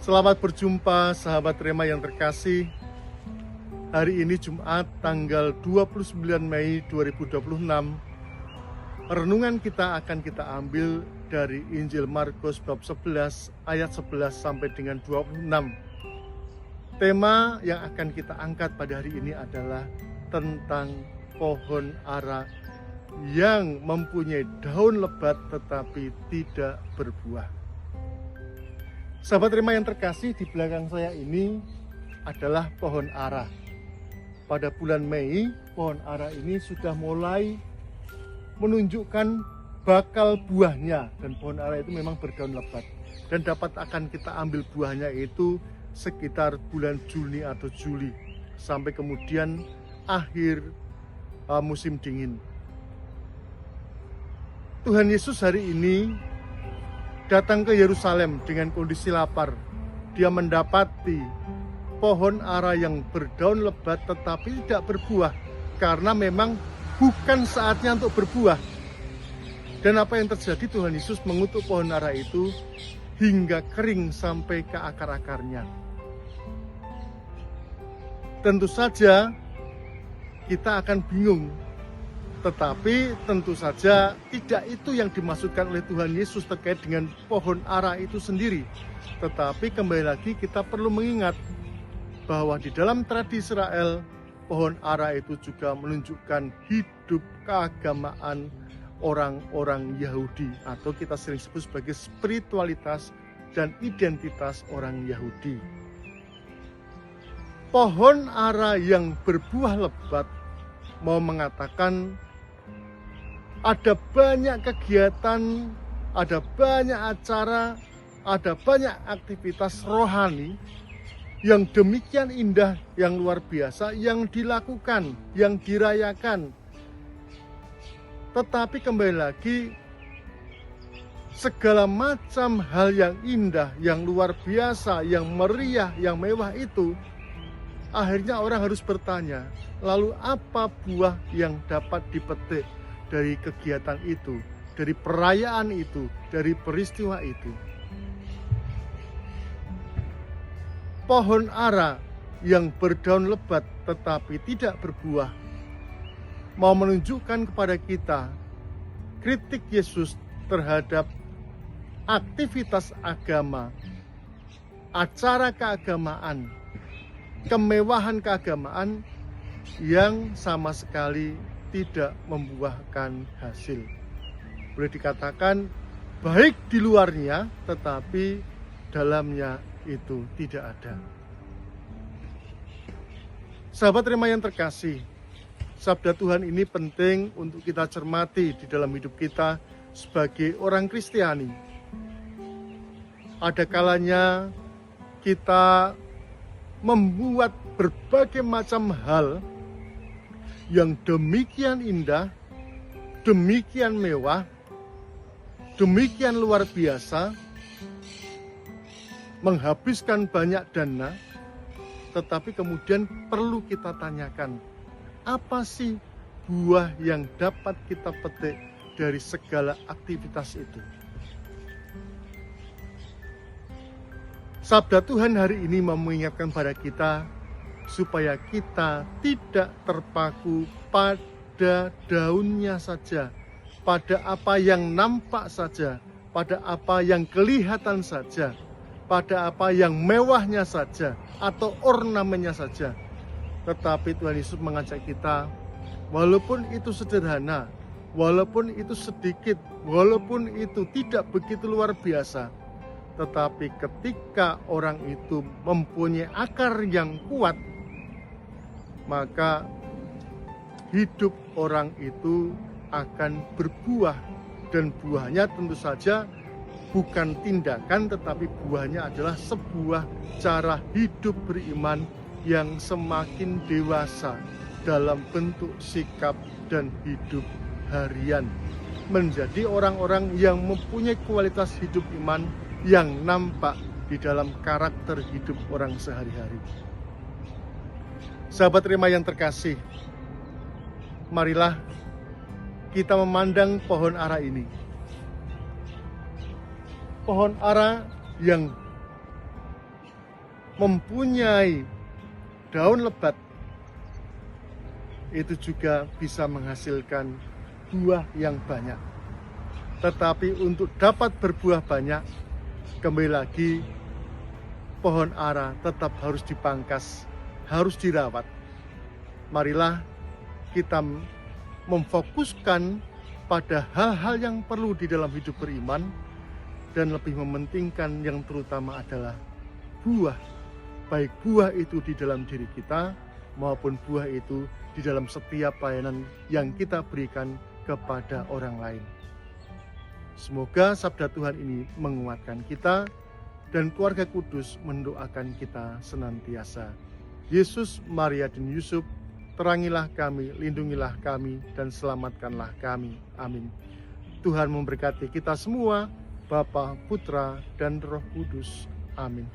Selamat berjumpa sahabat Rema yang terkasih. Hari ini Jumat tanggal 29 Mei 2026. Renungan kita akan kita ambil dari Injil Markus bab 11 ayat 11 sampai dengan 26. Tema yang akan kita angkat pada hari ini adalah tentang pohon ara yang mempunyai daun lebat tetapi tidak berbuah. Sahabat Rema yang terkasih, di belakang saya ini adalah pohon ara. Pada bulan Mei, pohon ara ini sudah mulai menunjukkan bakal buahnya, dan pohon ara itu memang berdaun lebat dan dapat akan kita ambil buahnya itu sekitar bulan Juni atau Juli sampai kemudian akhir musim dingin. Tuhan Yesus hari ini datang ke Yerusalem dengan kondisi lapar. Dia mendapati pohon ara yang berdaun lebat tetapi tidak berbuah karena memang bukan saatnya untuk berbuah. Dan apa yang terjadi? Tuhan Yesus mengutuk pohon ara itu hingga kering sampai ke akar-akarnya. Tentu saja kita akan bingung, tetapi tentu saja tidak itu yang dimaksudkan oleh Tuhan Yesus terkait dengan pohon ara itu sendiri. Tetapi kembali lagi kita perlu mengingat bahwa di dalam tradisi Israel, pohon ara itu juga menunjukkan hidup keagamaan orang-orang Yahudi, atau kita sering sebut sebagai spiritualitas dan identitas orang Yahudi. Pohon ara yang berbuah lebat mau mengatakan ada banyak kegiatan, ada banyak acara, ada banyak aktivitas rohani yang demikian indah, yang luar biasa, yang dilakukan, yang dirayakan. Tetapi kembali lagi, segala macam hal yang indah, yang luar biasa, yang meriah, yang mewah itu, akhirnya orang harus bertanya, lalu apa buah yang dapat dipetik dari kegiatan itu, dari perayaan itu, dari peristiwa itu? Pohon ara yang berdaun lebat tetapi tidak berbuah mau menunjukkan kepada kita kritik Yesus terhadap aktivitas agama, acara keagamaan, kemewahan keagamaan yang sama sekali tidak membuahkan hasil. Boleh dikatakan baik di luarnya tetapi dalamnya itu tidak ada. Sahabat Rema yang terkasih, sabda Tuhan ini penting untuk kita cermati di dalam hidup kita sebagai orang Kristiani. Ada kalanya kita membuat berbagai macam hal yang demikian indah, demikian mewah, demikian luar biasa, menghabiskan banyak dana, tetapi kemudian perlu kita tanyakan, apa sih buah yang dapat kita petik dari segala aktivitas itu? Sabda Tuhan hari ini mengingatkan pada kita supaya kita tidak terpaku pada daunnya saja, pada apa yang nampak saja, pada apa yang kelihatan saja, pada apa yang mewahnya saja atau ornamennya saja. Tetapi Tuhan Yesus mengajak kita, walaupun itu sederhana, walaupun itu sedikit, walaupun itu tidak begitu luar biasa, tetapi ketika orang itu mempunyai akar yang kuat, maka hidup orang itu akan berbuah. Dan buahnya tentu saja bukan tindakan, tetapi buahnya adalah sebuah cara hidup beriman yang semakin dewasa dalam bentuk sikap dan hidup harian. Menjadi orang-orang yang mempunyai kualitas hidup iman yang nampak di dalam karakter hidup orang sehari-hari. Sahabat Rema yang terkasih, marilah kita memandang pohon ara ini. Pohon ara yang mempunyai daun lebat, itu juga bisa menghasilkan buah yang banyak. Tetapi untuk dapat berbuah banyak, kembali lagi, pohon ara tetap harus dipangkas, harus dirawat. Marilah kita memfokuskan pada hal-hal yang perlu di dalam hidup beriman, dan lebih mementingkan yang terutama adalah buah. Baik buah itu di dalam diri kita, maupun buah itu di dalam setiap pelayanan yang kita berikan kepada orang lain. Semoga sabda Tuhan ini menguatkan kita, dan keluarga kudus mendoakan kita senantiasa. Yesus, Maria, dan Yusuf, terangilah kami, lindungilah kami, dan selamatkanlah kami. Amin. Tuhan memberkati kita semua, Bapa, Putra, dan Roh Kudus. Amin.